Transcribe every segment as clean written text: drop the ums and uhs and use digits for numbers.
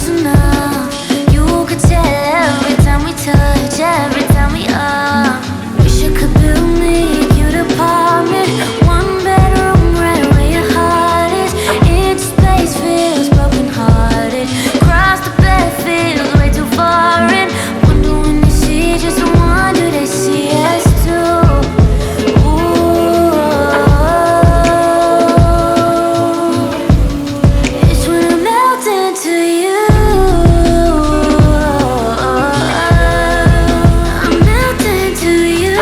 close enough. You could tell every time we touch, every time we up. Wish I could build me a cute apartment, one bedroom right where your heart is. Each space feels broken hearted. Cross the bed feels way too foreign. Wonder when they see just the one, do they see us too? It's when I melt into you. I melt into you.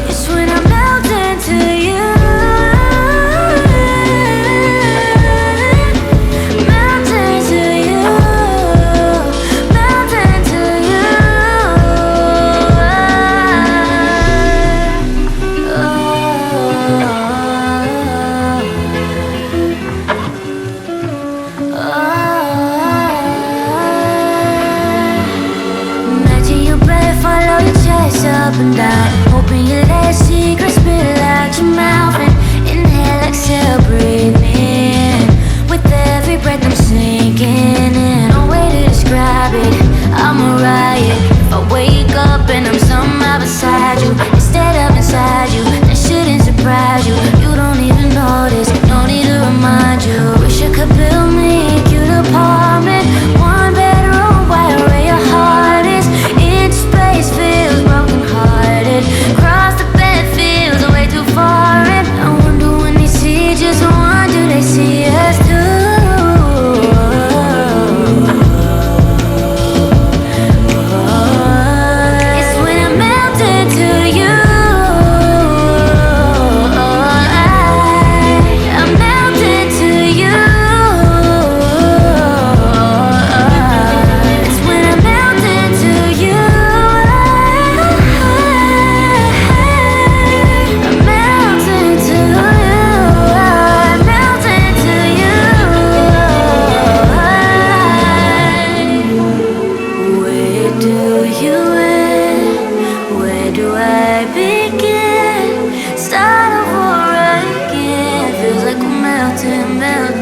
It's when I melt into you. Melt into you. Melt into you. Imagine your breath follow your chest up and down. Hoping you let secrets spill out your mouth. And inhale, exhale, breathe me in. With every breath I'm sinking in. No way to describe it, I'm a riot. If I wake up and I'm somehow beside you instead of inside you, that shouldn't surprise you. You don't even notice, no need to remind you. Wish I could build me a cute apartment, one bedroom right where your heart is. Each space feels broken hearted. Cross the bed feels way too foreign. I wonder when they see just one, do they see us too? It's when I melt into you. I melt into you. It's when I melt into you. I melt into you. I melt into you. Where do you end? Where do I begin? Start over again. Feels like we're melting, melting.